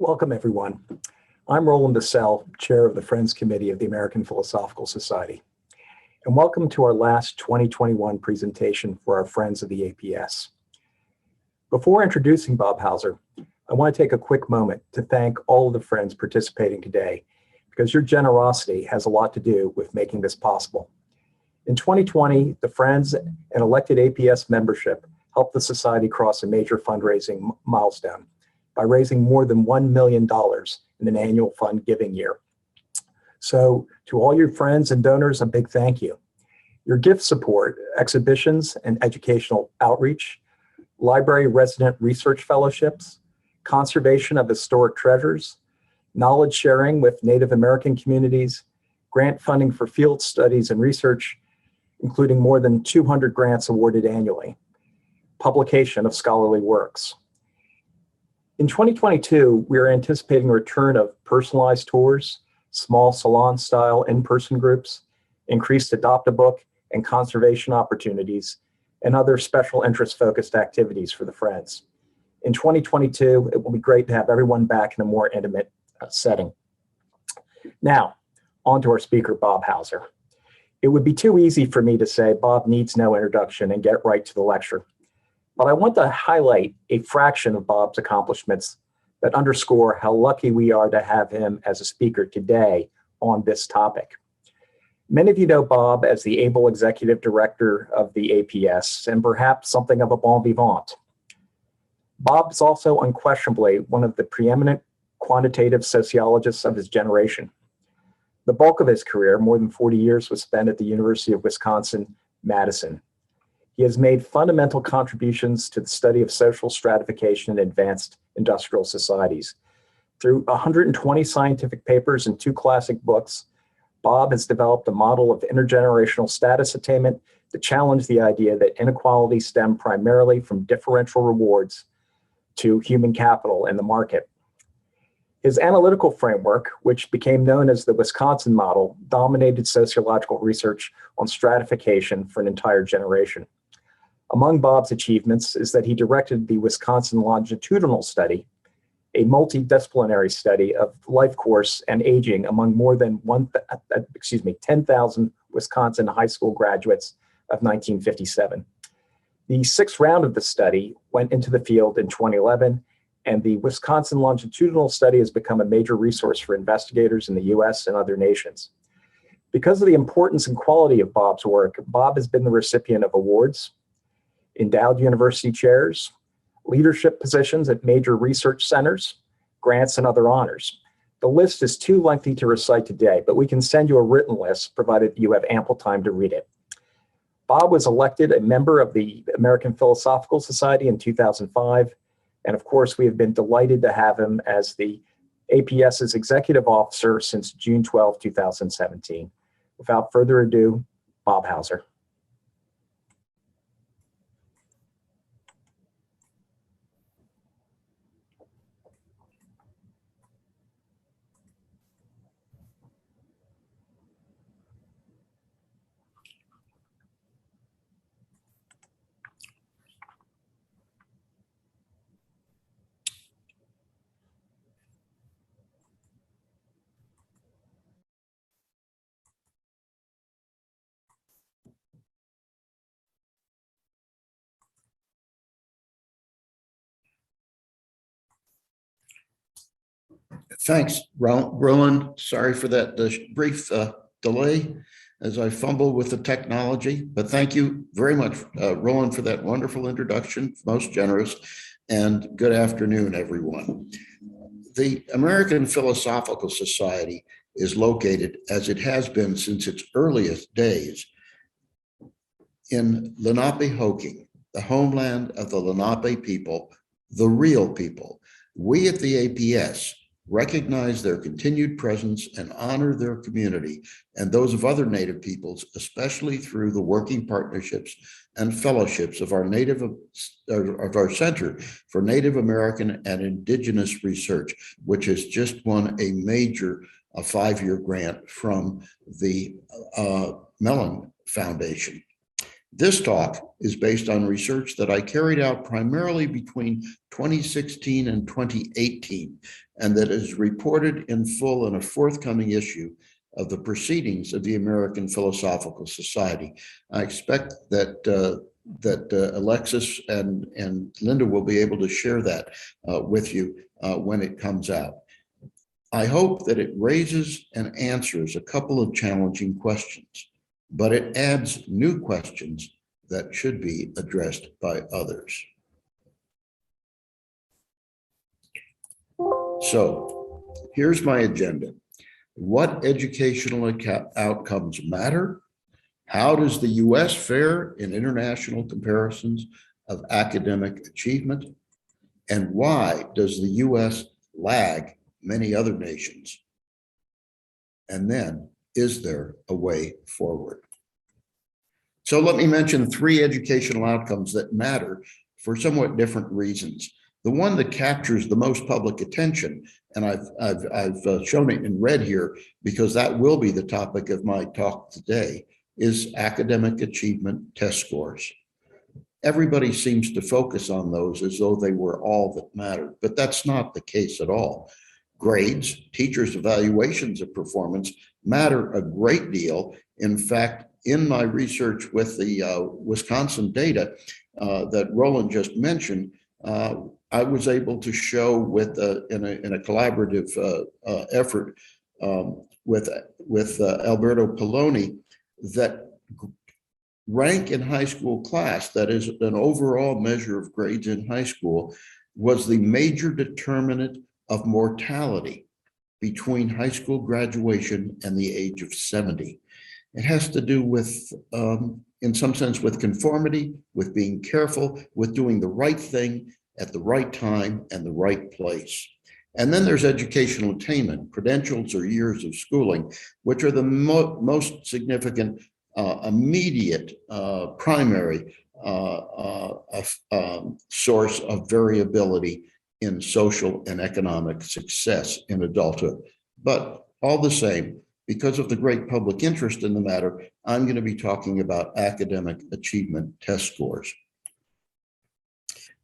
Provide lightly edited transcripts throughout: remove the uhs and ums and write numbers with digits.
Welcome, everyone. I'm Roland Bissell, Chair of the Friends Committee of the American Philosophical Society. And welcome to our last 2021 presentation for our friends of the APS. Before introducing Bob Hauser, I want to take a quick moment to thank all of the friends participating today, because your generosity has a lot to do with making this possible. In 2020, the Friends and elected APS membership helped the Society cross a major fundraising milestone by raising more than $1 million in an annual fund giving year. So to all your friends and donors, a big thank you. Your gift support, exhibitions and educational outreach, library resident research fellowships, conservation of historic treasures, knowledge sharing with Native American communities, grant funding for field studies and research, including more than 200 grants awarded annually, publication of scholarly works. In 2022, we are anticipating a return of personalized tours, small salon-style in-person groups, increased adopt-a-book and conservation opportunities, and other special interest-focused activities for the Friends. In 2022, it will be great to have everyone back in a more intimate setting. Now, on to our speaker, Bob Hauser. It would be too easy for me to say Bob needs no introduction and get right to the lecture. But I want to highlight a fraction of Bob's accomplishments that underscore how lucky we are to have him as a speaker today on this topic. Many of you know Bob as the able executive director of the APS and perhaps something of a bon vivant. Bob is also unquestionably one of the preeminent quantitative sociologists of his generation. The bulk of his career, more than 40 years, was spent at the University of Wisconsin-Madison. He has made fundamental contributions to the study of social stratification in advanced industrial societies. Through 120 scientific papers and 2 classic books, Bob has developed a model of intergenerational status attainment to challenge the idea that inequality stemmed primarily from differential rewards to human capital in the market. His analytical framework, which became known as the Wisconsin model, dominated sociological research on stratification for an entire generation. Among Bob's achievements is that he directed the Wisconsin longitudinal study, a multidisciplinary study of life course and aging among more than 10,000 Wisconsin high school graduates of 1957. The 6th round of the study went into the field in 2011, and the Wisconsin longitudinal study has become a major resource for investigators in the US and other nations. Because of the importance and quality of Bob's work, Bob has been the recipient of awards, endowed university chairs, leadership positions at major research centers, grants, and other honors. The list is too lengthy to recite today, but we can send you a written list provided you have ample time to read it. Bob was elected a member of the American Philosophical Society in 2005, and of course, we have been delighted to have him as the APS's executive officer since June 12, 2017. Without further ado, Bob Hauser. Thanks, Roland. Sorry for that brief delay as I fumble with the technology, but thank you very much, Roland, for that wonderful introduction, most generous, and good afternoon, everyone. The American Philosophical Society is located, as it has been since its earliest days, in Lenapehoking, the homeland of the Lenape people, the real people. We at the APS recognize their continued presence and honor their community and those of other Native peoples, especially through the working partnerships and fellowships of our Center for Native American and Indigenous Research, which has just won a major 5-year grant from the Mellon Foundation. This talk is based on research that I carried out primarily between 2016 and 2018, and that is reported in full in a forthcoming issue of the Proceedings of the American Philosophical Society. I expect that Alexis and Linda will be able to share that with you when it comes out. I hope that it raises and answers a couple of challenging questions, but it adds new questions that should be addressed by others. So here's my agenda. What educational outcomes matter? How does the US fare in international comparisons of academic achievement? And why does the US lag many other nations? And then, is there a way forward? So let me mention 3 educational outcomes that matter for somewhat different reasons. The one that captures the most public attention, and I've shown it in red here because that will be the topic of my talk today, is academic achievement test scores. Everybody seems to focus on those as though they were all that mattered, but that's not the case at all. Grades, teachers' evaluations of performance matter a great deal. In fact, in my research with the Wisconsin data that Roland just mentioned, I was able to show in a collaborative effort with Alberto Poloni that rank in high school class, that is an overall measure of grades in high school, was the major determinant of mortality between high school graduation and the age of 70. It has to do with, in some sense, with conformity, with being careful, with doing the right thing at the right time and the right place. And then there's educational attainment, credentials or years of schooling, which are the most significant immediate primary source of variability in social and economic success in adulthood. But all the same, because of the great public interest in the matter, I'm going to be talking about academic achievement test scores.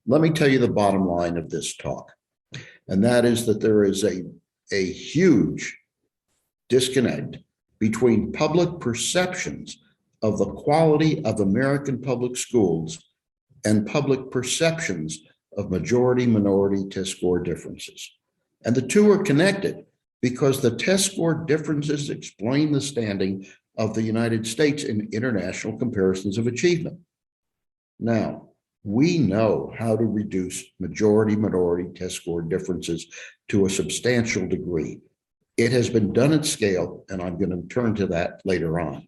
Let me tell you the bottom line of this talk, and that is that there is a huge disconnect between public perceptions of the quality of American public schools and public perceptions of majority-minority test score differences. And the two are connected because the test score differences explain the standing of the United States in international comparisons of achievement. Now, we know how to reduce majority-minority test score differences to a substantial degree. It has been done at scale, and I'm going to turn to that later on.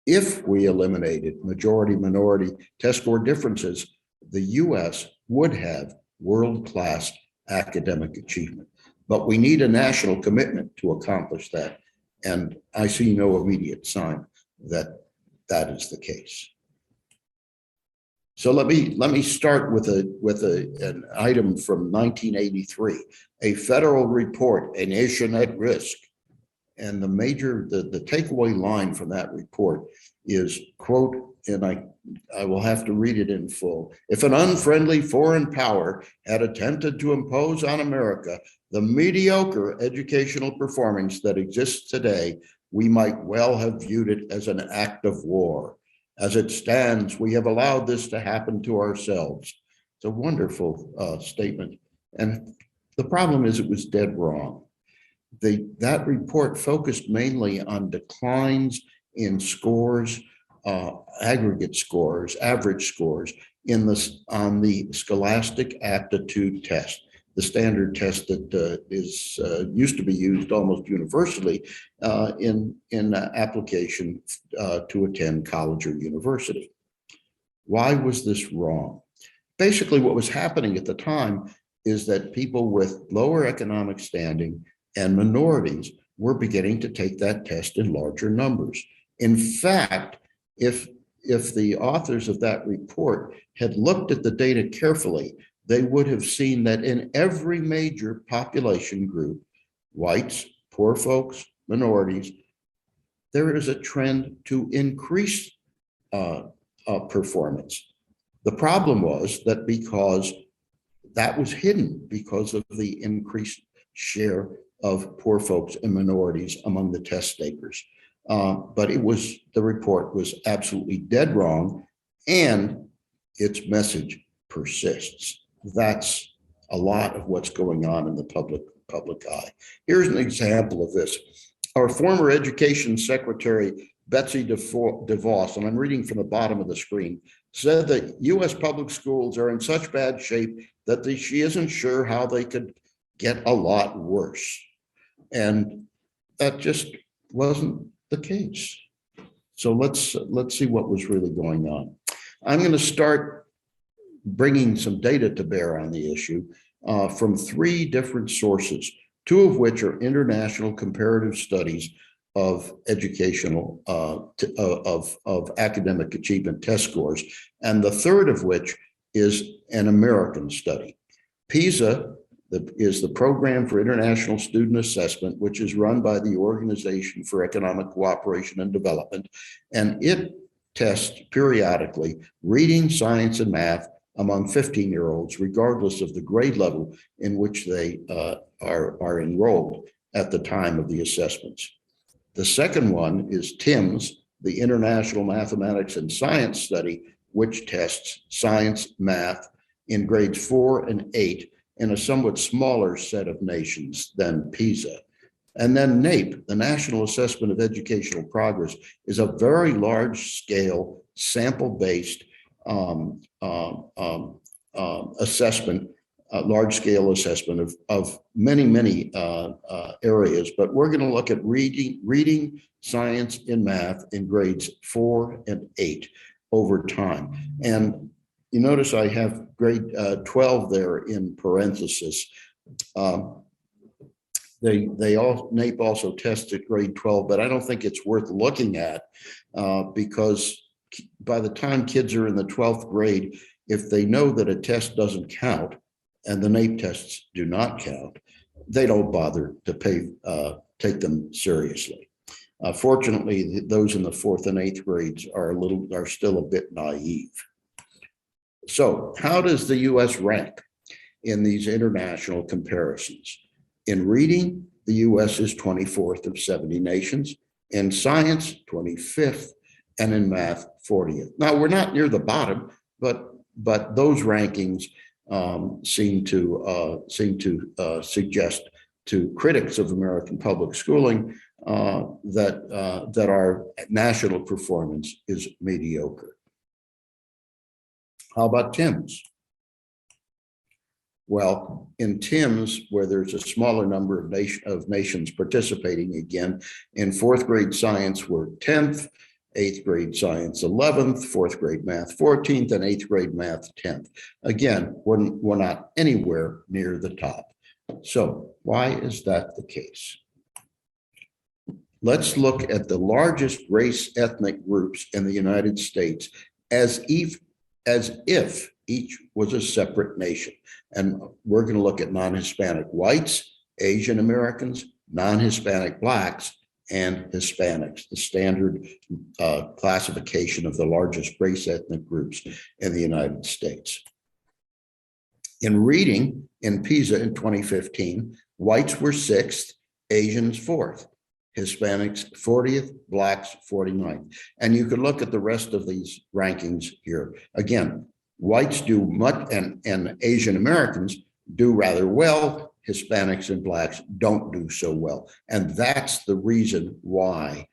If we eliminated majority-minority test score differences, the US would have world-class academic achievement. But we need a national commitment to accomplish that. And I see no immediate sign that that is the case. So let me start with an item from 1983, a federal report, A Nation at Risk. And the takeaway line from that report is, quote, and I will have to read it in full. If an unfriendly foreign power had attempted to impose on America the mediocre educational performance that exists today, we might well have viewed it as an act of war. As it stands, we have allowed this to happen to ourselves. It's a wonderful statement. And the problem is it was dead wrong. That report focused mainly on declines in scores, aggregate scores, average scores on the Scholastic Aptitude Test, the standard test that used to be used almost universally in application to attend college or university. Why was this wrong? Basically, what was happening at the time is that people with lower economic standing and minorities were beginning to take that test in larger numbers. In fact, if the authors of that report had looked at the data carefully, they would have seen that in every major population group, whites, poor folks, minorities, there is a trend to increase performance. The problem was that because that was hidden because of the increased share of poor folks and minorities among the test takers. But the report was absolutely dead wrong, and its message persists. That's a lot of what's going on in the public eye. Here's an example of this. Our former education secretary, Betsy DeVos, and I'm reading from the bottom of the screen, said that U.S. public schools are in such bad shape that she isn't sure how they could get a lot worse. And that just wasn't the case. So let's see what was really going on. I'm going to start bringing some data to bear on the issue from 3 different sources, 2 of which are international comparative studies of educational, of academic achievement test scores, and the 3rd of which is an American study. PISA is the Program for International Student Assessment, which is run by the Organization for Economic Cooperation and Development, and it tests periodically reading, science, and math among 15-year-olds, regardless of the grade level in which they are enrolled at the time of the assessments. The second one is TIMSS, the International Mathematics and Science Study, which tests science, math in grades 4 and 8 in a somewhat smaller set of nations than PISA. And then NAEP, the National Assessment of Educational Progress, is a very large-scale, sample-based assessment, large-scale assessment of many areas. But we're going to look at reading, science, and math in grades 4 and 8 over time. And you notice I have grade 12 there in parenthesis. NAEP also tested grade 12, but I don't think it's worth looking at because by the time kids are in the 12th grade, if they know that a test doesn't count and the NAEP tests do not count, they don't bother to take them seriously. Fortunately, those in the 4th and 8th grades are still a bit naive. So how does the US rank in these international comparisons? In reading, the US is 24th of 70 nations. In science, 25th, and in math, 40th. Now, we're not near the bottom, but those rankings seem to suggest to critics of American public schooling that our national performance is mediocre. How about TIMSS? Well, in TIMSS, where there's a smaller number of nations participating again, in 4th grade science, we're 10th, 8th grade science 11th, 4th grade math 14th, and 8th grade math 10th. Again, we're not anywhere near the top. So why is that the case? Let's look at the largest race ethnic groups in the United States as if each was a separate nation. And we're going to look at non-Hispanic whites, Asian Americans, non-Hispanic blacks, and Hispanics, the standard classification of the largest race ethnic groups in the United States. In reading, in PISA in 2015, whites were 6th, Asians 4th, Hispanics 40th, blacks 49th. And you can look at the rest of these rankings here. Again, whites do much, and Asian Americans do rather well. Hispanics and blacks don't do so well. And that's the reason why,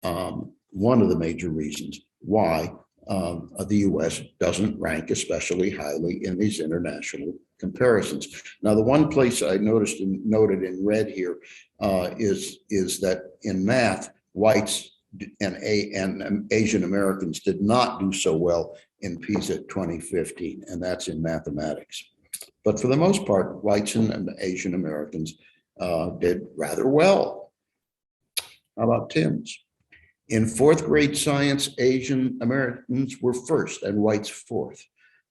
one of the major reasons why the US doesn't rank especially highly in these international comparisons. Now, the one place I noticed and noted in red here is that in math, whites and Asian Americans did not do so well in PISA 2015, and that's in mathematics. But for the most part, whites and Asian Americans did rather well. How about TIMSS? In 4th grade science, Asian Americans were 1st and whites 4th.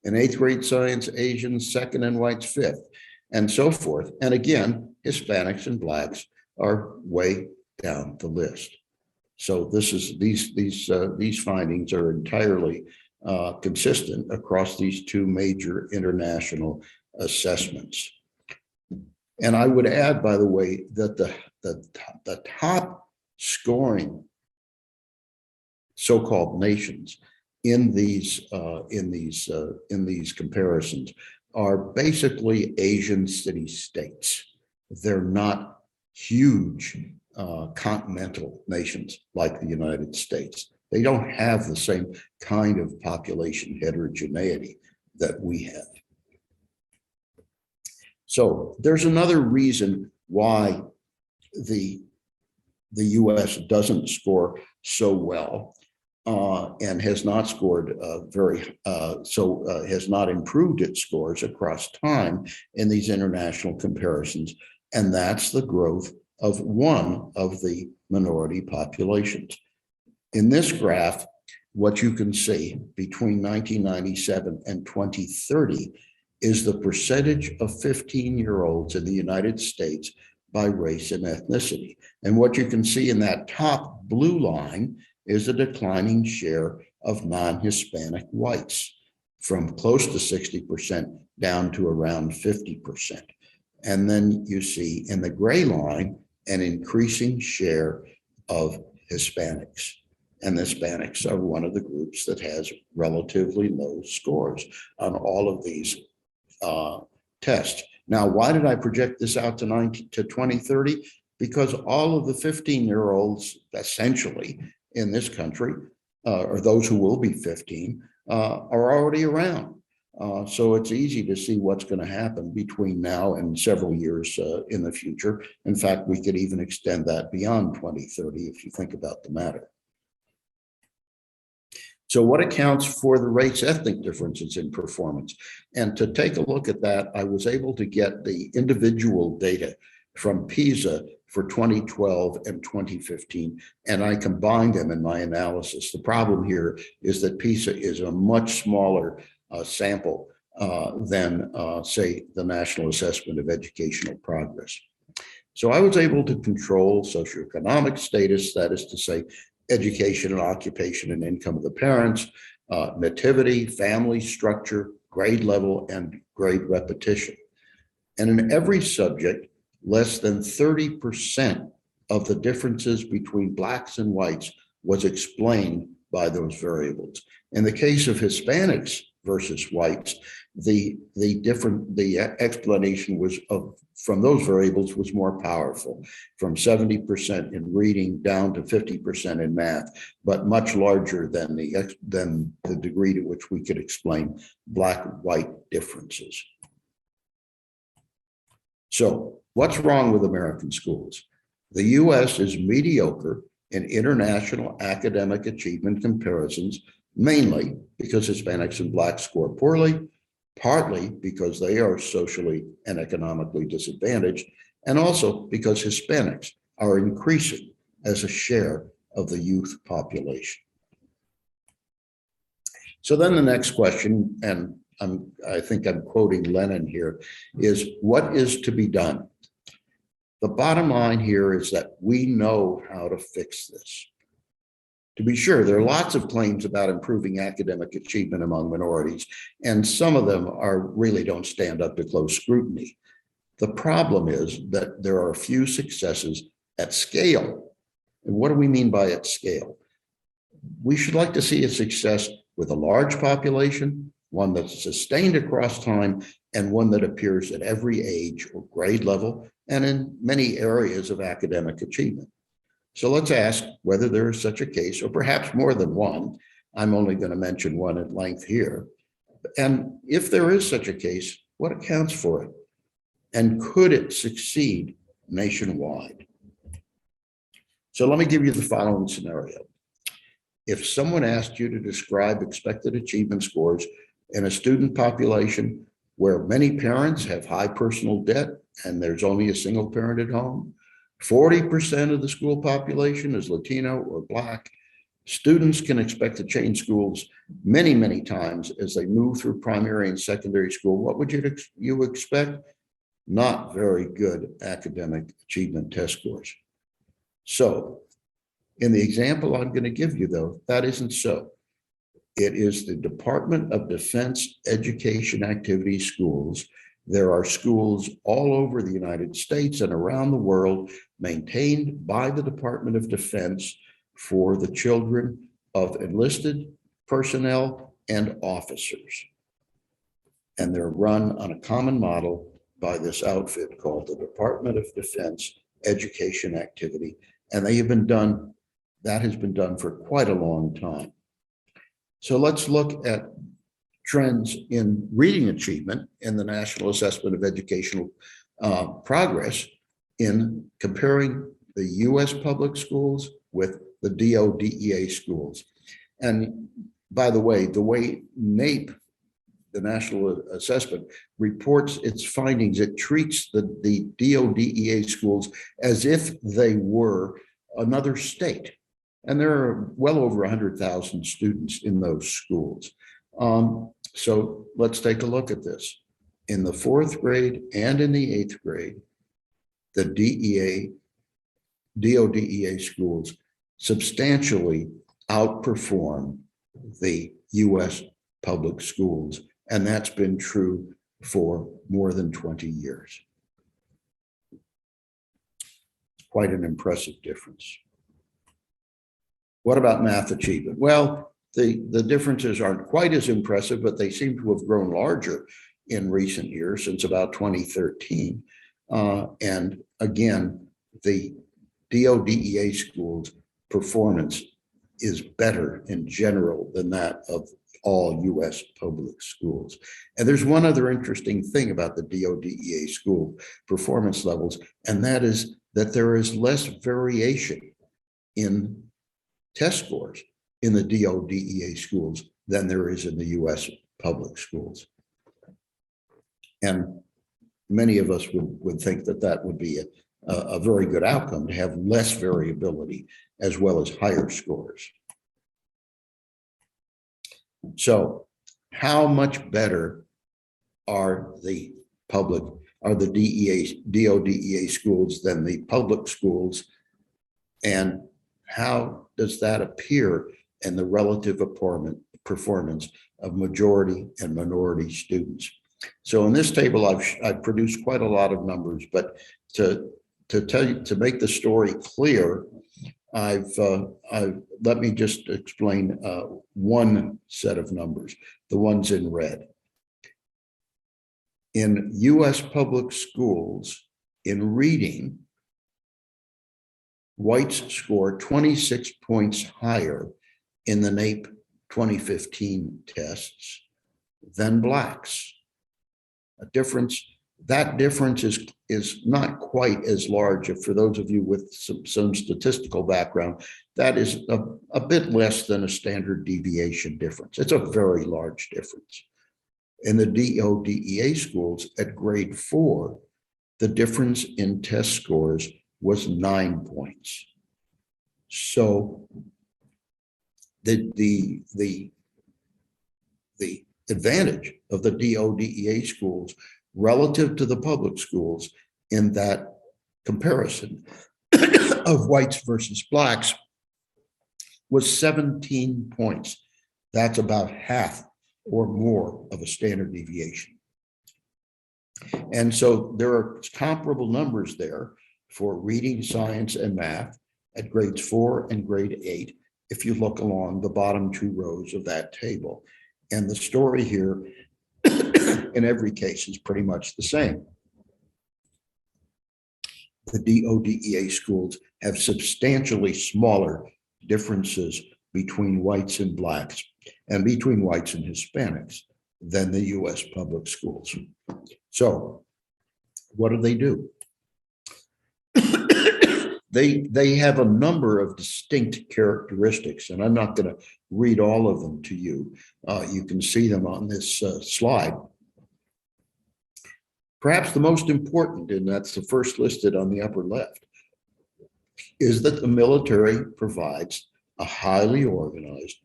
In 8th grade science, Asians 2nd and whites 5th, and so forth. And again, Hispanics and blacks are way down the list. So these findings are entirely consistent across these two major international assessments. And I would add, by the way, that the top scoring so-called nations in these comparisons are basically Asian city-states. They're not huge continental nations like the United States. They don't have the same kind of population heterogeneity that we have. So there's another reason why the US doesn't score so well and has not scored has not improved its scores across time in these international comparisons. And that's the growth of one of the minority populations. In this graph, what you can see between 1997 and 2030 is the percentage of 15-year-olds in the United States by race and ethnicity. And what you can see in that top blue line is a declining share of non-Hispanic whites from close to 60% down to around 50%. And then you see in the gray line an increasing share of Hispanics. And Hispanics are one of the groups that has relatively low scores on all of these tests. Now, why did I project this out to 2030? Because all of the 15-year-olds essentially in this country, or those who will be 15, are already around. So it's easy to see what's going to happen between now and several years in the future. In fact, we could even extend that beyond 2030 if you think about the matter. So what accounts for the race ethnic differences in performance? And to take a look at that, I was able to get the individual data from PISA for 2012 and 2015, and I combined them in my analysis. The problem here is that PISA is a much smaller sample than, say, the National Assessment of Educational Progress. So I was able to control socioeconomic status, that is to say, education and occupation and income of the parents, nativity, family structure, grade level, and grade repetition. And in every subject, less than 30% of the differences between blacks and whites was explained by those variables. In the case of Hispanics versus whites, the explanation was from those variables was more powerful, from 70% in reading down to 50% in math, but much larger than the degree to which we could explain black-white differences. So what's wrong with American schools? The US is mediocre in international academic achievement comparisons, mainly because Hispanics and blacks score poorly, partly because they are socially and economically disadvantaged, and also because Hispanics are increasing as a share of the youth population. So then the next question, and I think I'm quoting Lenin here, is what is to be done? The bottom line here is that we know how to fix this. To be sure, there are lots of claims about improving academic achievement among minorities, and some of them really don't stand up to close scrutiny. The problem is that there are few successes at scale. And what do we mean by at scale? We should like to see a success with a large population, one that's sustained across time, and one that appears at every age or grade level and in many areas of academic achievement. So let's ask whether there is such a case, or perhaps more than one. I'm only going to mention one at length here. And if there is such a case, what accounts for it? And could it succeed nationwide? So let me give you the following scenario. If someone asked you to describe expected achievement scores in a student population where many parents have high personal debt and there's only a single parent at home, 40% of the school population is Latino or Black, students can expect to change schools many, many times as they move through primary and secondary school. What would you expect? Not very good academic achievement test scores. So In the example I'm going to give you, though, that isn't so. It is the Department of Defense Education Activity Schools. There are schools all over the United States and around the world maintained by the Department of Defense for the children of enlisted personnel and officers. And they're run on a common model by this outfit called the Department of Defense Education Activity. And they have been done, that has been done for quite a long time. So let's look at trends in reading achievement in the National Assessment of Educational Progress in comparing the US public schools with the DoDea schools. And by the way NAEP, the National Assessment, reports its findings, it treats the DoDea schools as if they were another state. And there are well over 100,000 students in those schools. So let's take a look at this. In the 4th grade and in the 8th grade, the DoDea schools substantially outperform the US public schools. And that's been true for more than 20 years. Quite an impressive difference. What about math achievement? Well, the differences aren't quite as impressive, but they seem to have grown larger in recent years, since about 2013. And again, the DoDea schools' performance is better in general than that of all US public schools. And there's one other interesting thing about the DoDea school performance levels, and that is that there is less variation in test scores in the DoDea schools than there is in the US public schools. And many of us would think that that would be a very good outcome, to have less variability as well as higher scores. So how much better are the DoDea schools than the public schools? And how does that appear in the relative performance of majority and minority students? So in this table, I've produced quite a lot of numbers, but to tell you, to make the story clear, let me just explain one set of numbers, the ones in red. In US public schools, in reading, whites score 26 points higher in the NAEP 2015 tests than blacks. That difference is not quite as large. For those of you with some statistical background, that is a bit less than a standard deviation difference. It's a very large difference. In the DoDea schools at grade 4, the difference in test scores was 9 points. So the advantage of the DoDea schools relative to the public schools in that comparison of whites versus blacks was 17 points. That's about half or more of a standard deviation. And so there are comparable numbers there for reading, science, and math at grades 4 and grade 8, if you look along the bottom 2 rows of that table. And the story here in every case is pretty much the same. The DoDea schools have substantially smaller differences between whites and blacks and between whites and Hispanics than the US public schools. So what do? They have a number of distinct characteristics, and I'm not going to read all of them to you. You can see them on this slide. Perhaps the most important, and that's the first listed on the upper left, is that the military provides a highly organized,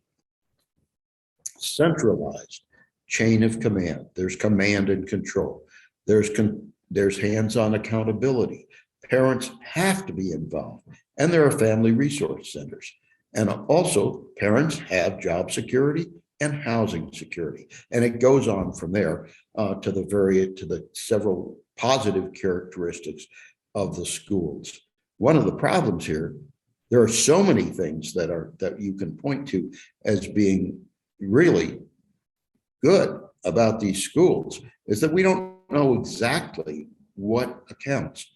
centralized chain of command. There's command and control. There's hands-on accountability. Parents have to be involved, And there are family resource centers. And also parents have job security and housing security. And it goes on from there to the several positive characteristics of the schools. One of the problems here, there are so many things that you can point to as being really good about these schools, is that we don't know exactly what accounts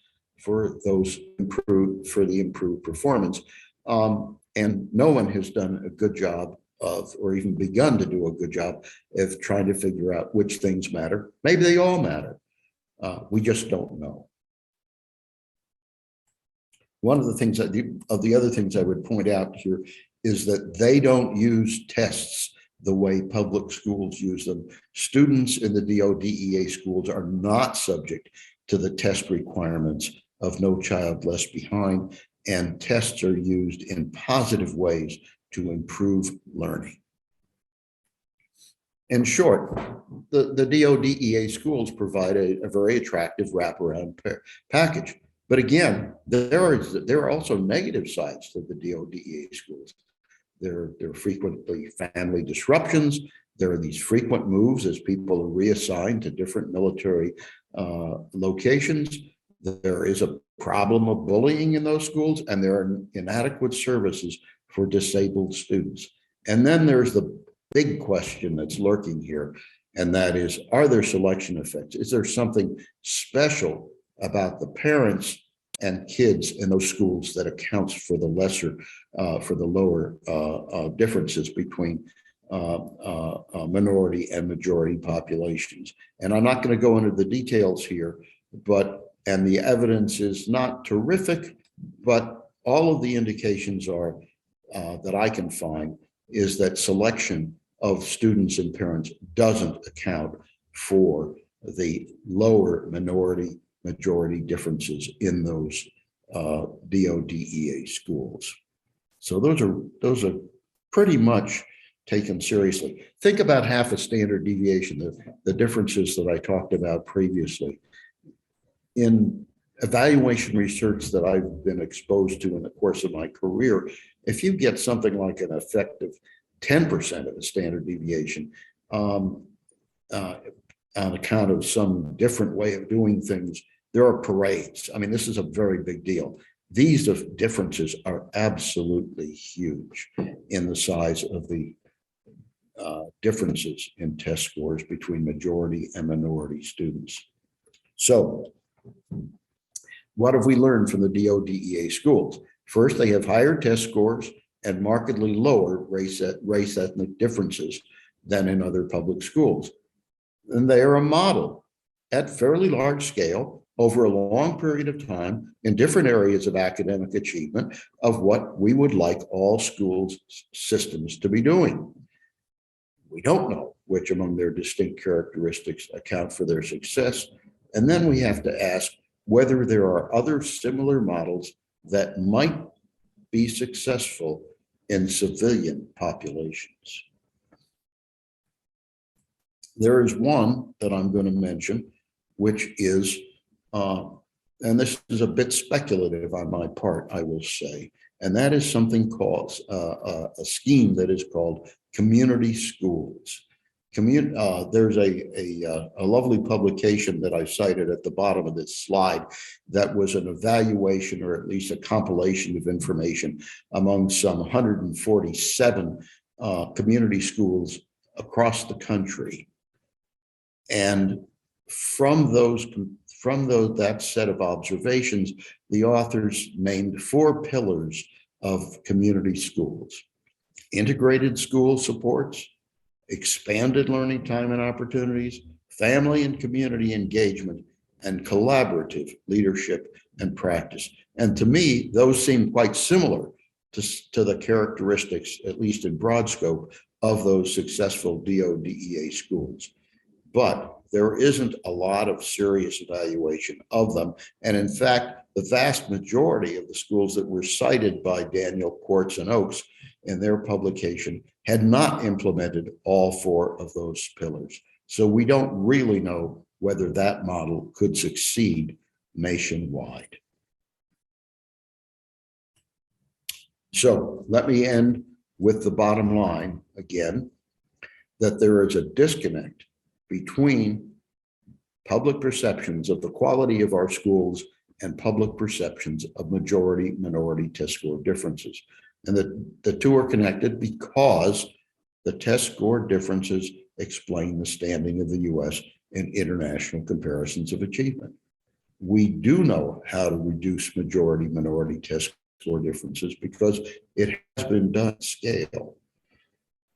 for the improved performance. And no one has done a good job of, or even begun to do a good job of trying to figure out which things matter. Maybe they all matter. We just don't know. One of the things the other things I would point out here is that they don't use tests the way public schools use them. Students in the DoDea schools are not subject to the test requirements of No Child Left Behind, and tests are used in positive ways to improve learning. In short, the DoDea schools provide a very attractive wraparound package. But again, there are also negative sides to the DoDea schools. There are frequently family disruptions. There are these frequent moves as people are reassigned to different military locations. There is a problem of bullying in those schools, and there are inadequate services for disabled students. And then there's the big question that's lurking here, and that is, are there selection effects? Is there something special about the parents and kids in those schools that accounts for the lower differences between minority and majority populations? And I'm not going to go into the details here, and the evidence is not terrific, but all of the indications are that I can find is that selection of students and parents doesn't account for the lower minority majority differences in those DoDea schools. So those are pretty much taken seriously. Think about half a standard deviation, the differences that I talked about previously. In evaluation research that I've been exposed to in the course of my career, if you get something like an effective 10% of a standard deviation on account of some different way of doing things, there are parades. I mean, this is a very big deal. These differences are absolutely huge in the size of the differences in test scores between majority and minority students. So what have we learned from the DoDea schools? First, they have higher test scores and markedly lower race ethnic differences than in other public schools. And they are a model at fairly large scale over a long period of time in different areas of academic achievement of what we would like all schools systems to be doing. We don't know which among their distinct characteristics account for their success. And then we have to ask whether there are other similar models that might be successful in civilian populations. There is one that I'm going to mention, which is, and this is a bit speculative on my part, I will say, and that is something called a scheme that is called community schools. There's a lovely publication that I cited at the bottom of this slide that was an evaluation, or at least a compilation of information among some 147 community schools across the country. And from that set of observations, the authors named 4 pillars of community schools: integrated school supports, expanded learning time and opportunities, family and community engagement, and collaborative leadership and practice. And to me, those seem quite similar to the characteristics, at least in broad scope, of those successful DoDea schools. But there isn't a lot of serious evaluation of them. And in fact, the vast majority of the schools that were cited by Daniel, Quartz, and Oakes in their publication had not implemented all 4 of those pillars. So we don't really know whether that model could succeed nationwide. So let me end with the bottom line again, that there is a disconnect between public perceptions of the quality of our schools and public perceptions of majority-minority test score differences. And the two are connected because the test score differences explain the standing of the US in international comparisons of achievement. We do know how to reduce majority-minority test score differences because it has been done at scale.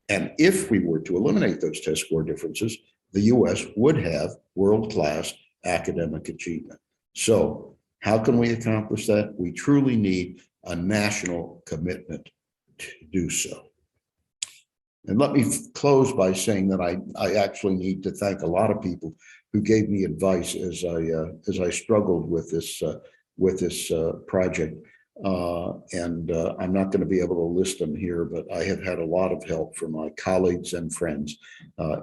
And if we were to eliminate those test score differences, the US would have world-class academic achievement. So how can we accomplish that? We truly need a national commitment to do so. And let me close by saying that I actually need to thank a lot of people who gave me advice as I struggled with this project. I'm not going to be able to list them here, but I have had a lot of help from my colleagues and friends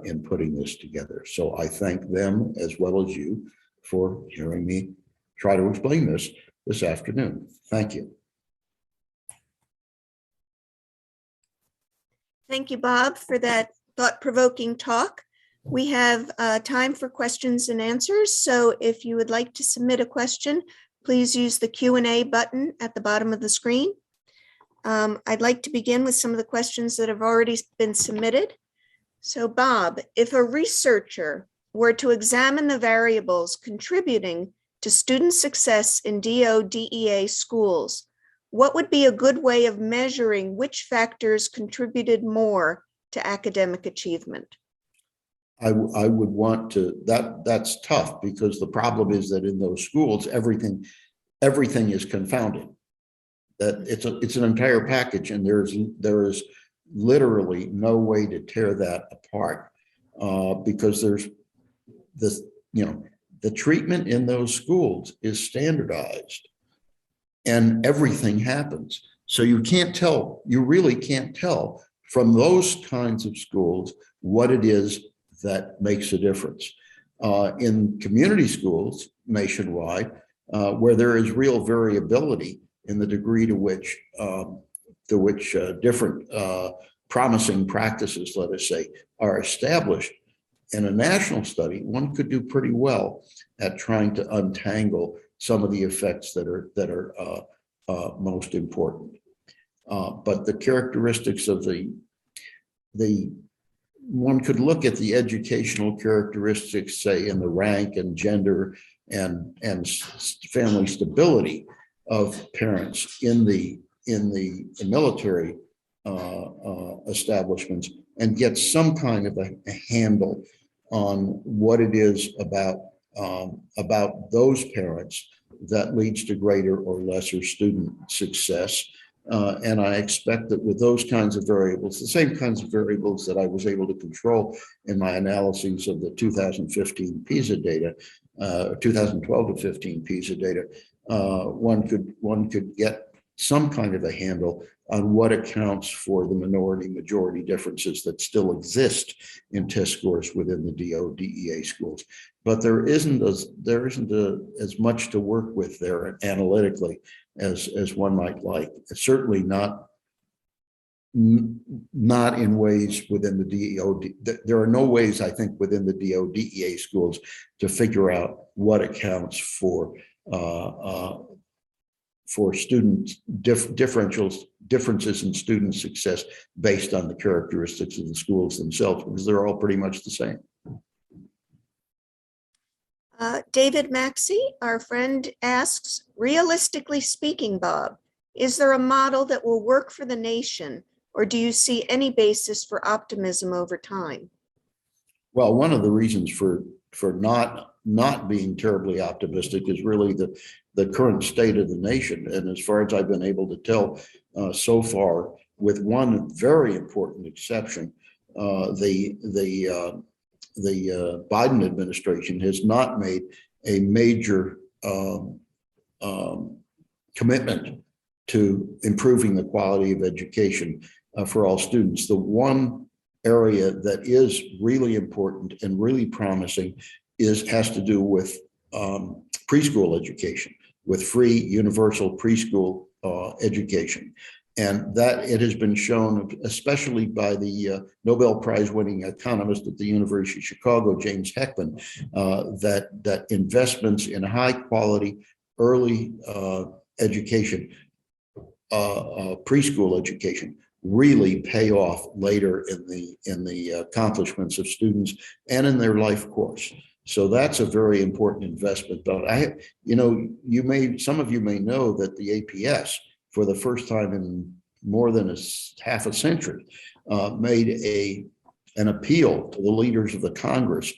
in putting this together. So I thank them as well as you for hearing me try to explain this afternoon. Thank you. Thank you, Bob, for that thought-provoking talk. We have time for questions and answers. So if you would like to submit a question, please use the Q&A button at the bottom of the screen. I'd like to begin with some of the questions that have already been submitted. So Bob, if a researcher were to examine the variables contributing to student success in DoDea schools, what would be a good way of measuring which factors contributed more to academic achievement? I would want to, that's tough because the problem is that in those schools, everything is confounded. That it's an entire package, and there is literally no way to tear that apart because there's this, the treatment in those schools is standardized and everything happens. So you can't tell, you really can't tell from those kinds of schools what it is that makes a difference. In community schools nationwide, where there is real variability in the degree to which different promising practices, let us say, are established, in a national study, one could do pretty well at trying to untangle some of the effects that are most important. But the characteristics of one could look at the educational characteristics, say in the rank and gender and family stability of parents in the military establishments, and get some kind of a handle on what it is about those parents that leads to greater or lesser student success. And I expect that with those kinds of variables, the same kinds of variables that I was able to control in my analyses of the 2015 PISA data, 2012 to 15 PISA data, one could get some kind of a handle on what accounts for the minority-majority differences that still exist in test scores within the DoDea schools. But there isn't as much to work with there analytically as one might like. It's certainly not in ways within the DoD. There are no ways, I think, within the DoDea schools to figure out what accounts for student differences in student success based on the characteristics of the schools themselves, because they're all pretty much the same. David Maxey, our friend, asks, realistically speaking, Bob, is there a model that will work for the nation, or do you see any basis for optimism over time? Well, one of the reasons for not being terribly optimistic is really the current state of the nation. And as far as I've been able to tell so far, with one very important exception, the Biden administration has not made a major commitment to improving the quality of education for all students. The one area that is really important and really promising has to do with preschool education, with free universal preschool education. And that it has been shown, especially by the Nobel Prize winning economist at the University of Chicago, James Heckman, that investments in high quality early education, preschool education, really pay off later in the accomplishments of students and in their life course. So that's a very important investment. But some of you may know that the APS, for the first time in more than half a century, made an appeal to the leaders of the Congress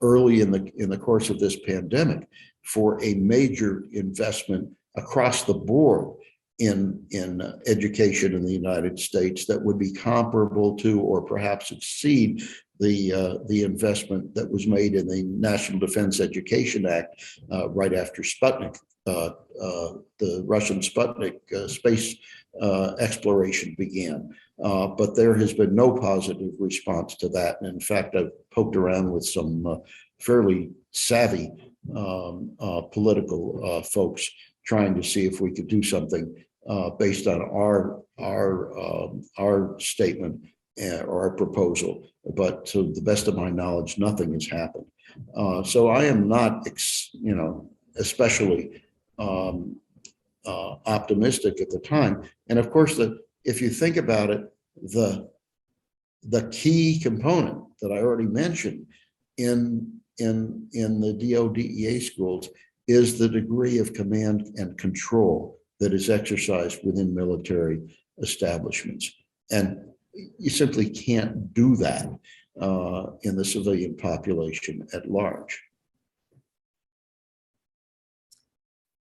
early in the course of this pandemic for a major investment across the board in education in the United States that would be comparable to or perhaps exceed the investment that was made in the National Defense Education Act right after Sputnik, the Russian Sputnik space exploration began. But there has been no positive response to that. And in fact, I've poked around with some fairly savvy political folks trying to see if we could do something based on our statement or our proposal. But to the best of my knowledge, nothing has happened. So I am not, especially optimistic at the time. And of course, if you think about it, the key component that I already mentioned in the DoDea schools is the degree of command and control that is exercised within military establishments. And you simply can't do that in the civilian population at large.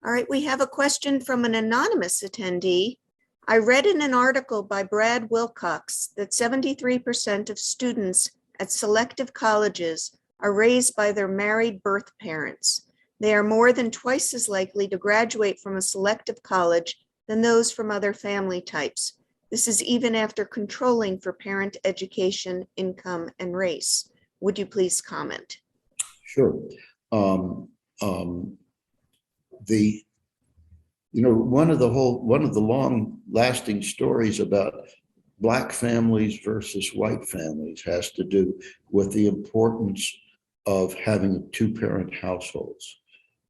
All right, we have a question from an anonymous attendee. I read in an article by Brad Wilcox that 73% of students at selective colleges are raised by their married birth parents. They are more than twice as likely to graduate from a selective college than those from other family types. This is even after controlling for parent education, income, and race. Would you please comment? Sure. One of the long-lasting stories about Black families versus white families has to do with the importance of having two-parent households.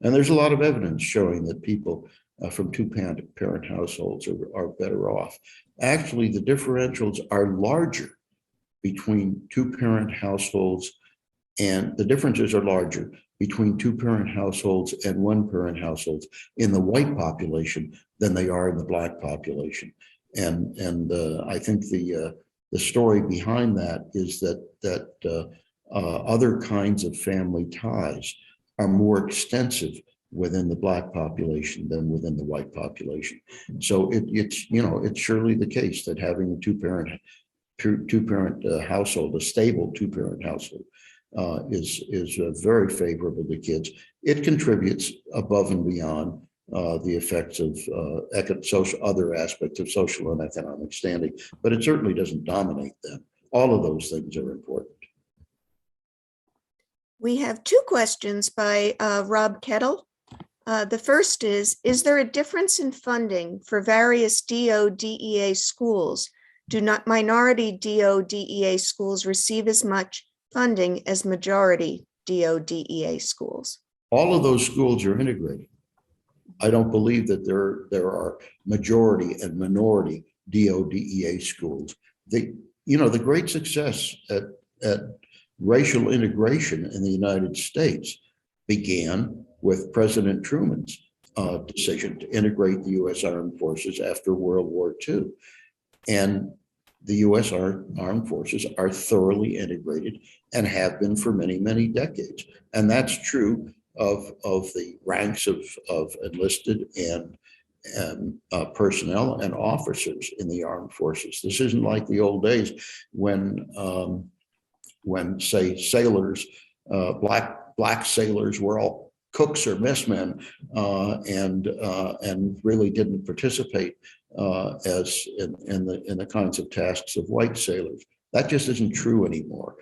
And there's a lot of evidence showing that people from two-parent households are better off. Actually, the differentials are larger between two-parent households, and the differences are larger between two-parent households and one-parent households in the white population than they are in the Black population. And I think the story behind that is that other kinds of family ties are more extensive within the Black population than within the white population. So it's surely the case that having a two-parent household, a stable two-parent household, is very favorable to kids. It contributes above and beyond the effects of other aspects of social and economic standing, but it certainly doesn't dominate them. All of those things are important. We have two questions by Rob Kettle. The first is there a difference in funding for various DoDea schools? Do not minority DoDea schools receive as much funding as majority DoDea schools? All of those schools are integrated. I don't believe that there are majority and minority DoDea schools. The great success at racial integration in the United States began with President Truman's decision to integrate the U.S. Armed Forces after World War II. And the U.S. Armed Forces are thoroughly integrated and have been for many, many decades. And that's true of the ranks of enlisted and personnel and officers in the armed forces. This isn't like the old days when say sailors, black sailors were all cooks or messmen and really didn't participate as in the kinds of tasks of white sailors. That just isn't true anymore.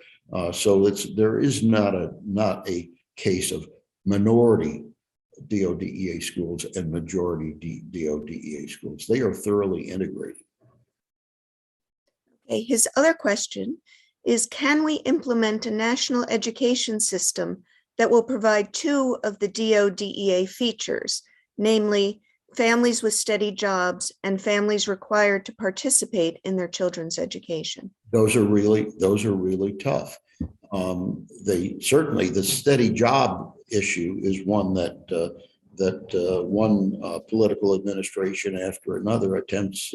So there is not a case of minority DoDea schools and majority DoDea schools. They are thoroughly integrated. Okay, his other question is, can we implement a national education system that will provide two of the DoDea features, namely families with steady jobs and families required to participate in their children's education? Those are really tough. Certainly the steady job issue is one that one political administration after another attempts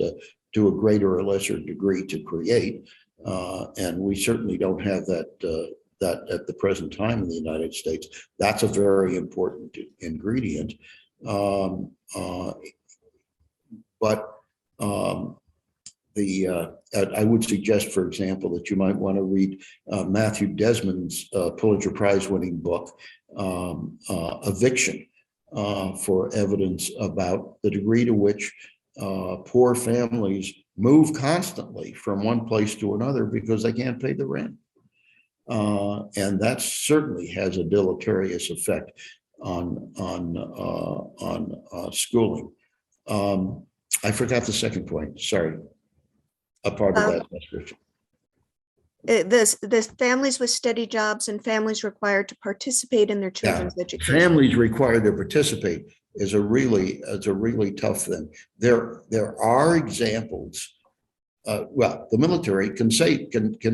to a greater or lesser degree to create, and we certainly don't have that at the present time in the United States. That's a very important ingredient, I would suggest, for example, that you might want to read Matthew Desmond's Pulitzer Prize-winning book, Eviction, for evidence about the degree to which poor families move constantly from one place to another because they can't pay the rent. And that certainly has a deleterious effect on schooling. I forgot the second point. Sorry. A part of that description. The families with steady jobs and families required to participate in their children's education. Families required to participate is a really tough thing. There are examples. Well, the military can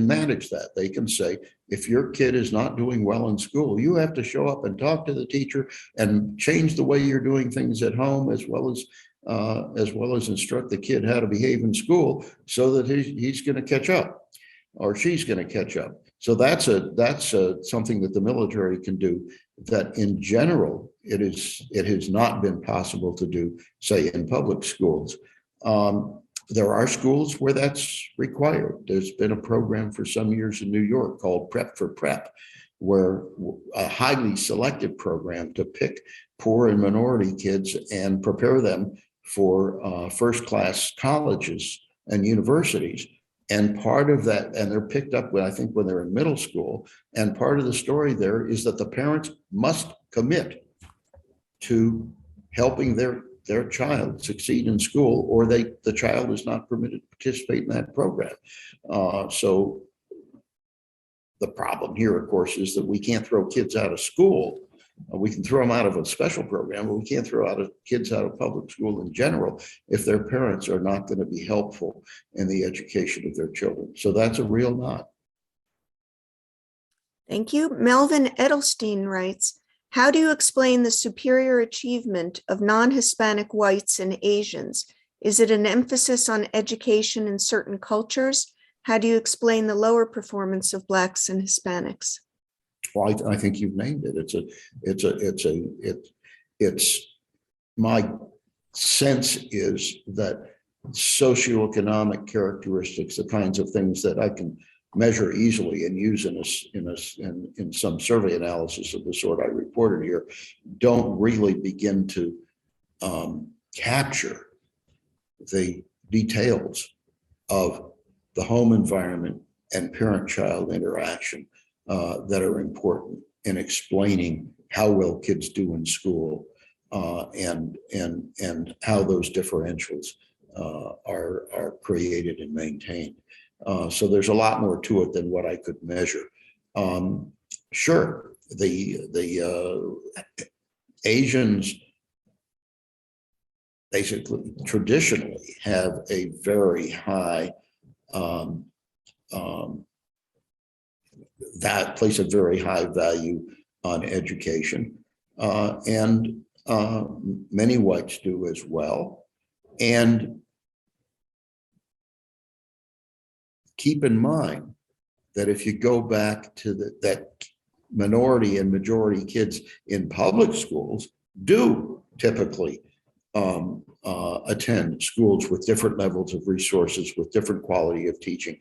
manage that. They can say, if your kid is not doing well in school, you have to show up and talk to the teacher and change the way you're doing things at home, as well as instruct the kid how to behave in school, so that he's going to catch up or she's going to catch up. So that's something that the military can do that in general it has not been possible to do, say, in public schools. There are schools where that's required. There's been a program for some years in New York called Prep for Prep, where a highly selective program to pick poor and minority kids and prepare them for first-class colleges and universities. And part of that, and they're picked up when they're in middle school. And part of the story there is that the parents must commit to helping their child succeed in school, or the child is not permitted to participate in that program. So the problem here, of course, is that we can't throw kids out of school. We can throw them out of a special program, but we can't throw kids out of public school in general if their parents are not going to be helpful in the education of their children. So that's a real knot. Thank you. Melvin Edelstein writes, how do you explain the superior achievement of non-Hispanic whites and Asians? Is it an emphasis on education in certain cultures? How do you explain the lower performance of Blacks and Hispanics? Well, I think you've named it. It's my sense is that socioeconomic characteristics, the kinds of things that I can measure easily and use in some survey analysis of the sort I reported here, don't really begin to capture the details of the home environment and parent-child interaction that are important in explaining how well kids do in school, and how those differentials are created and maintained. So there's a lot more to it than what I could measure. Sure, the Asians basically traditionally have a very high that place a very high value on education, and many whites do as well. And keep in mind that if you go back to that minority and majority kids in public schools do typically attend schools with different levels of resources, with different quality of teaching,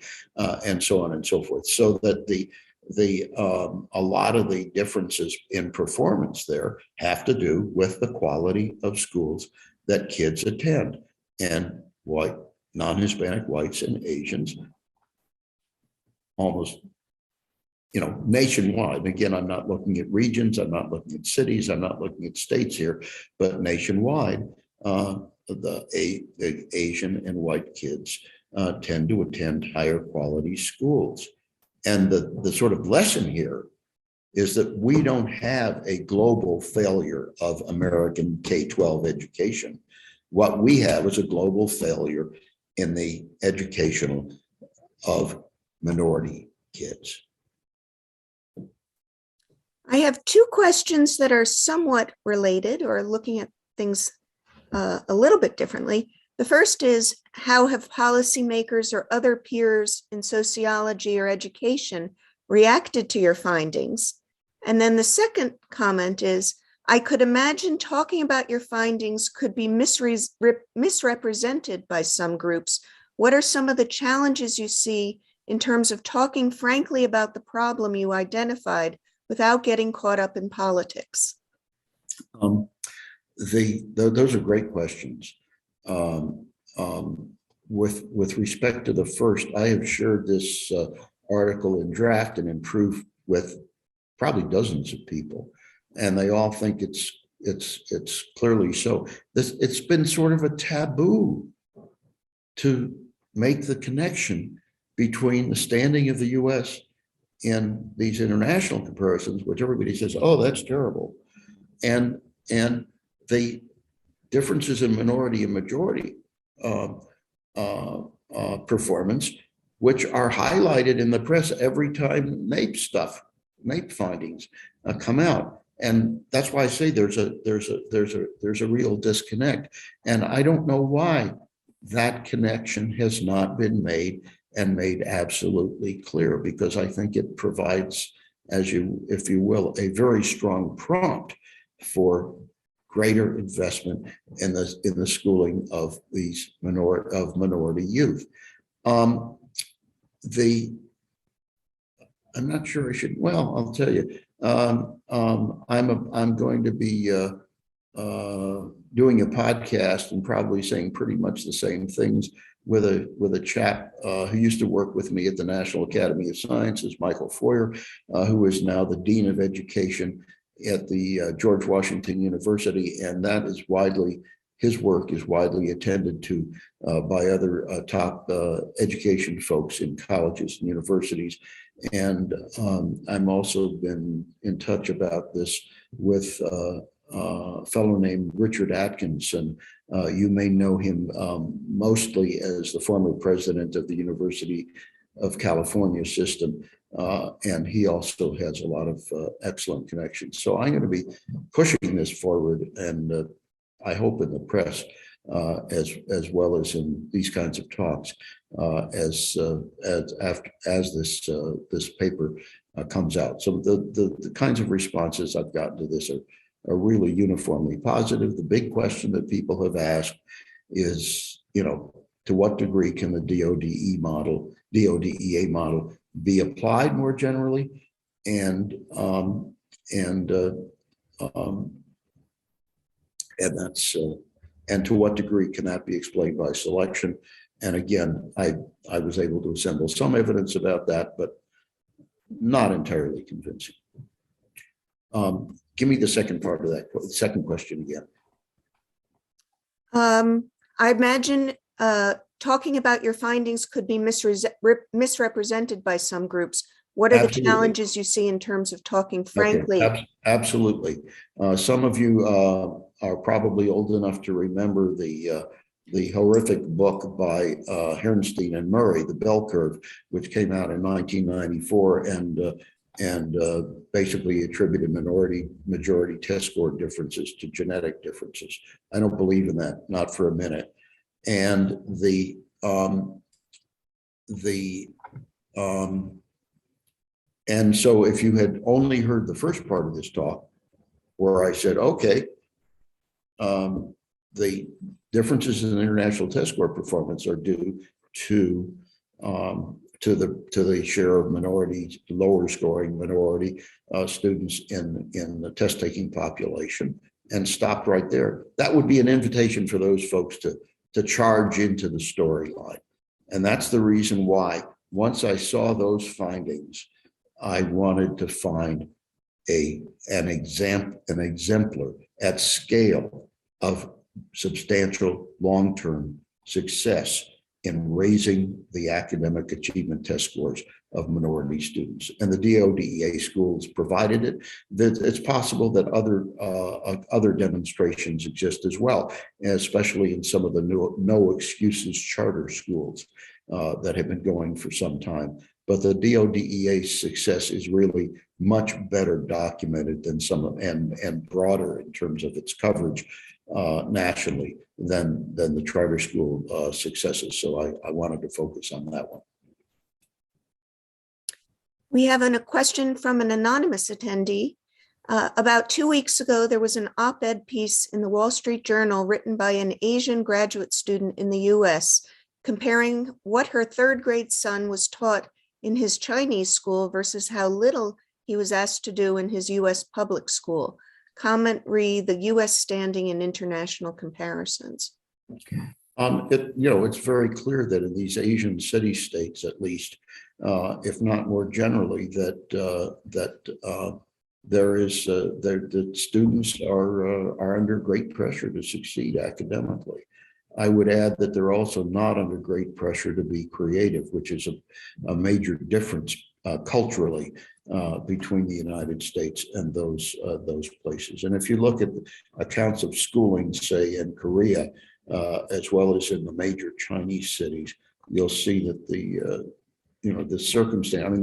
and so on and so forth. So that a lot of the differences in performance there have to do with the quality of schools that kids attend. And non-Hispanic whites and Asians almost nationwide. Again, I'm not looking at regions, I'm not looking at cities, I'm not looking at states here, but nationwide, the Asian and white kids tend to attend higher quality schools. And the sort of lesson here is that we don't have a global failure of American K-12 education. What we have is a global failure in the educational of minority kids. I have two questions that are somewhat related or looking at things a little bit differently. The first is, how have policymakers or other peers in sociology or education reacted to your findings? And then the second comment is, I could imagine talking about your findings could be misrepresented by some groups. What are some of the challenges you see in terms of talking frankly about the problem you identified without getting caught up in politics? Those are great questions. With respect to the first, I have shared this article in draft and in proof with probably dozens of people, and they all think it's clearly so. It's been sort of a taboo to make the connection between the standing of the U.S. in these international comparisons, which everybody says, oh, that's terrible, and the differences in minority and majority performance, which are highlighted in the press every time NAEP findings come out. And that's why I say there's a real disconnect. And I don't know why that connection has not been made and made absolutely clear, because I think it provides, if you will, a very strong prompt for greater investment in the schooling of these minority youth. I'm not sure I should. Well, I'll tell you. I'm going to be doing a podcast and probably saying pretty much the same things with a chap who used to work with me at the National Academy of Sciences, Michael Foyer, who is now the Dean of Education at the George Washington University, and that is his work is widely attended to by other top education folks in colleges and universities. And I'm also been in touch about this with a fellow named Richard Atkinson. You may know him mostly as the former president of the University of California system. And he also has a lot of excellent connections. So I'm going to be pushing this forward, and I hope in the press as well as in these kinds of talks as this paper comes out. So the kinds of responses I've gotten to this are really uniformly positive. The big question that people have asked is, to what degree can the DoDea model be applied more generally, and that's and to what degree can that be explained by selection? And again, I was able to assemble some evidence about that, but not entirely convincing. Give me the second part of that, second question again. I imagine talking about your findings could be misrepresented by some groups. What are the challenges you see in terms of talking frankly? Okay, absolutely. Some of you are probably old enough to remember the horrific book by Herrnstein and Murray, The Bell Curve, which came out in 1994 and basically attributed majority test score differences to genetic differences. I don't believe in that, not for a minute. And and so if you had only heard the first part of this talk, where I said, okay, the differences in international test score performance are due to the share of minority, lower scoring minority students in the test taking population, and stopped right there, that would be an invitation for those folks to charge into the storyline. And that's the reason why, once I saw those findings, I wanted to find an exemplar at scale of substantial long-term success in raising the academic achievement test scores of minority students. And the DoDea schools provided it. It's possible that other demonstrations exist as well, especially in some of the no excuses charter schools that have been going for some time. But the DoDea success is really much better documented than and broader in terms of its coverage nationally than the charter school successes. So I wanted to focus on that one. We have a question from an anonymous attendee. About 2 weeks ago, there was an op-ed piece in the Wall Street Journal written by an Asian graduate student in the US, comparing what her third grade son was taught in his Chinese school versus how little he was asked to do in his US public school. Comment read, the US standing in international comparisons. It's very clear that in these Asian city states, at least, if not more generally, that the students are under great pressure to succeed academically. I would add that they're also not under great pressure to be creative, which is a major difference culturally between the United States and those places. And if you look at accounts of schooling, say in Korea, as well as in the major Chinese cities, you'll see that the circumstance. I mean,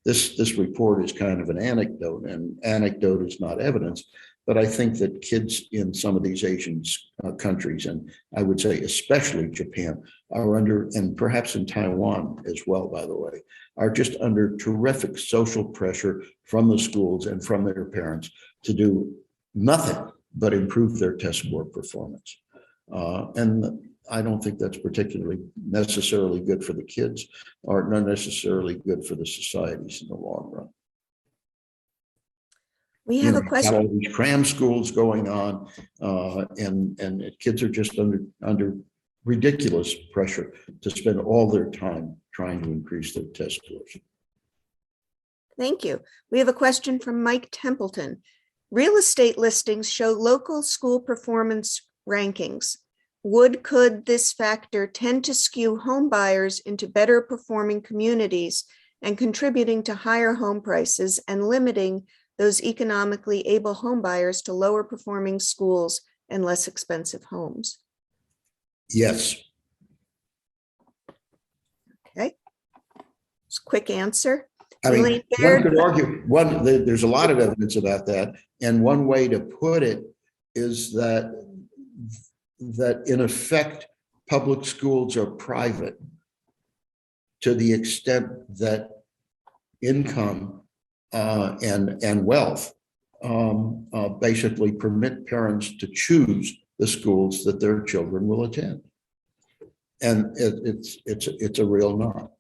this report is kind of an anecdote, and anecdote is not evidence. But I think that kids in some of these Asian countries, and I would say especially Japan, are under, and perhaps in Taiwan as well, by the way, are just under terrific social pressure from the schools and from their parents to do nothing but improve their test score performance. And I don't think that's particularly necessarily good for the kids, or not necessarily good for the societies in the long run. We have a question. All these cram schools going on, and kids are just under ridiculous pressure to spend all their time trying to increase their test scores. Thank you. We have a question from Mike Templeton. Real estate listings show local school performance rankings. Could this factor tend to skew home buyers into better performing communities and contributing to higher home prices and limiting those economically able home buyers to lower performing schools and less expensive homes? Yes. Okay. It's a quick answer. I mean, one could argue, there's a lot of evidence about that. And one way to put it is that in effect, public schools are private to the extent that income and wealth basically permit parents to choose the schools that their children will attend. And it's a real not.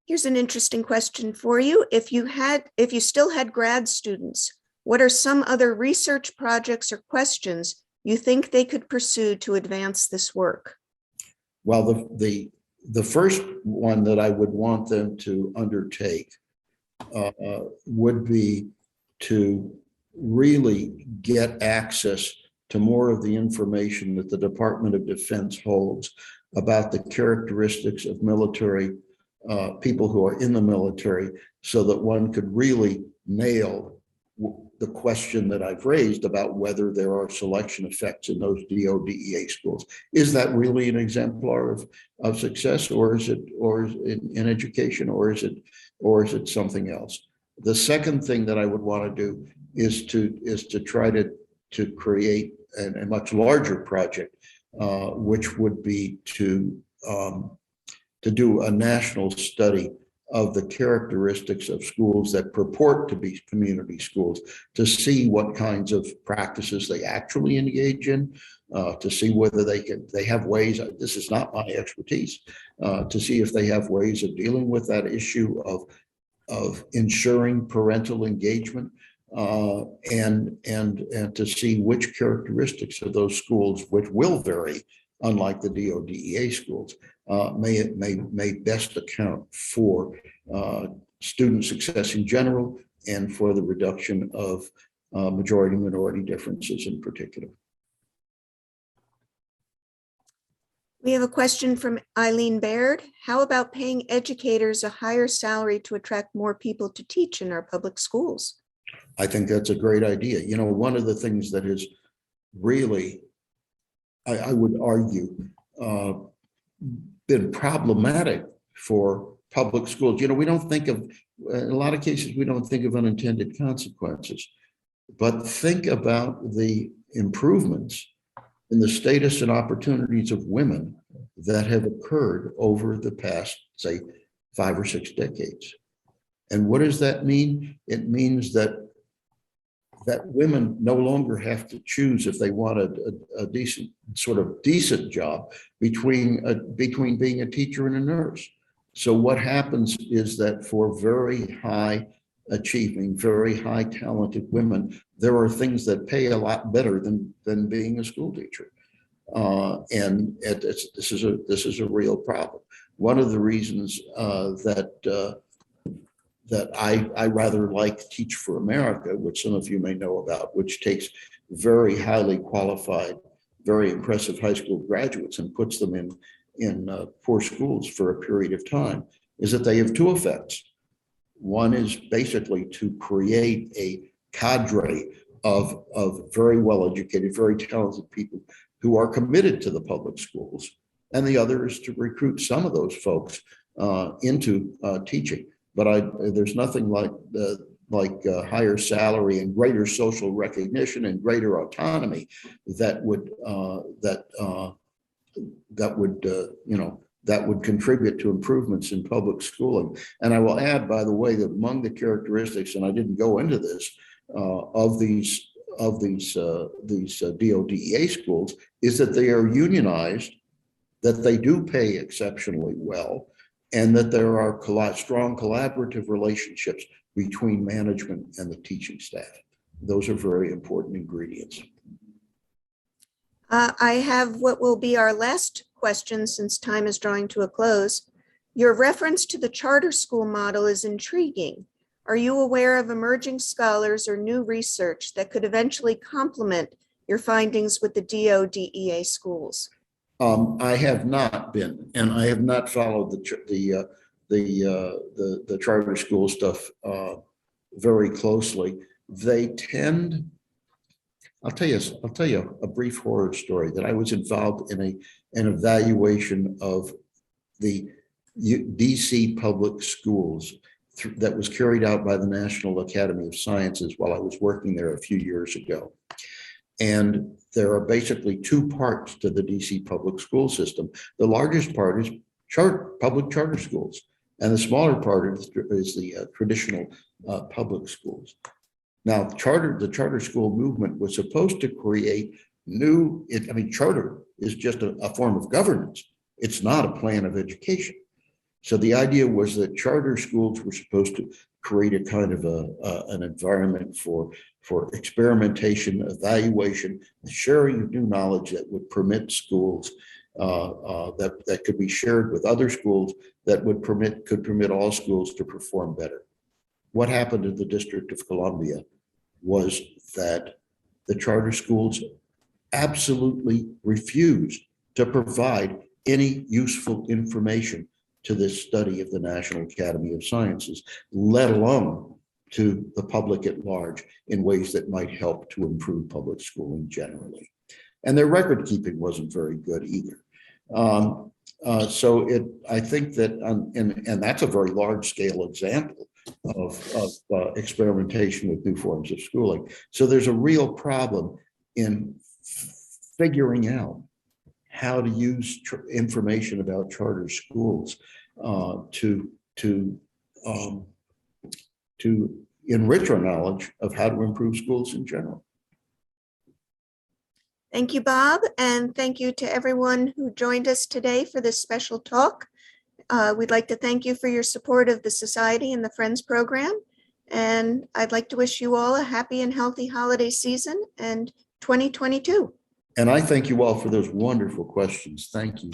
Here's an interesting question for you. If you still had grad students, what are some other research projects or questions you think they could pursue to advance this work? Well, the first one that I would want them to undertake would be to really get access to more of the information that the Department of Defense holds about the characteristics of military people who are in the military, so that one could really nail the question that I've raised about whether there are selection effects in those DoDea schools. Is that really an exemplar of success, or is it, in education, or is it something else? The second thing that I would want to do is to try to create a much larger project, which would be to do a national study of the characteristics of schools that purport to be community schools, to see what kinds of practices they actually engage in, to see whether they have ways, this is not my expertise, to see if they have ways of dealing with that issue of ensuring parental engagement, and to see which characteristics of those schools, which will vary unlike the DoDea schools, may best account for student success in general and for the reduction of majority minority differences in particular. We have a question from Eileen Baird. How about paying educators a higher salary to attract more people to teach in our public schools? I think that's a great idea. You know, one of the things that is really, I would argue, been problematic for public schools. You know, we don't think of, in a lot of cases, we don't think of unintended consequences, but think about the improvements in the status and opportunities of women that have occurred over the past, say, 5 or 6 decades. And what does that mean? It means that women no longer have to choose if they want a decent job between being a teacher and a nurse. So what happens is that for very high achieving, very high talented women, there are things that pay a lot better than being a school teacher. And this is a real problem. One of the reasons that I rather like Teach for America, which some of you may know about, which takes very highly qualified, very impressive high school graduates and puts them in poor schools for a period of time, is that they have 2 effects. One is basically to create a cadre of very well-educated, very talented people who are committed to the public schools. And the other is to recruit some of those folks into teaching. But there's nothing like higher salary and greater social recognition and greater autonomy that would contribute to improvements in public schooling. And I will add, by the way, that among the characteristics, and I didn't go into this, of these DoDea schools, is that they are unionized, that they do pay exceptionally well, and that there are strong collaborative relationships between management and the teaching staff. Those are very important ingredients. I have what will be our last question since time is drawing to a close. Your reference to the charter school model is intriguing. Are you aware of emerging scholars or new research that could eventually complement your findings with the DoDea schools? I have not been, and I have not followed the charter school stuff very closely. They tend. I'll tell you a brief horror story that I was involved in an evaluation of the DC public schools that was carried out by the National Academy of Sciences while I was working there a few years ago. And there are basically 2 parts to the DC public school system. The largest part is public charter schools, and the smaller part is the traditional public schools. Now, the charter school movement was supposed to create charter is just a form of governance. It's not a plan of education. So the idea was that charter schools were supposed to create a kind of an environment for experimentation, evaluation, the sharing of new knowledge that would permit schools that could be shared with other schools that could permit all schools to perform better. What happened in the District of Columbia was that the charter schools absolutely refused to provide any useful information to this study of the National Academy of Sciences, let alone to the public at large in ways that might help to improve public schooling generally. And their record keeping wasn't very good either. I think that, and that's a very large scale example of experimentation with new forms of schooling. So there's a real problem in figuring out how to use information about charter schools to enrich our knowledge of how to improve schools in general. Thank you, Bob, and thank you to everyone who joined us today for this special talk. We'd like to thank you for your support of the Society and the Friends program, and I'd like to wish you all a happy and healthy holiday season and 2022. And I thank you all for those wonderful questions. Thank you.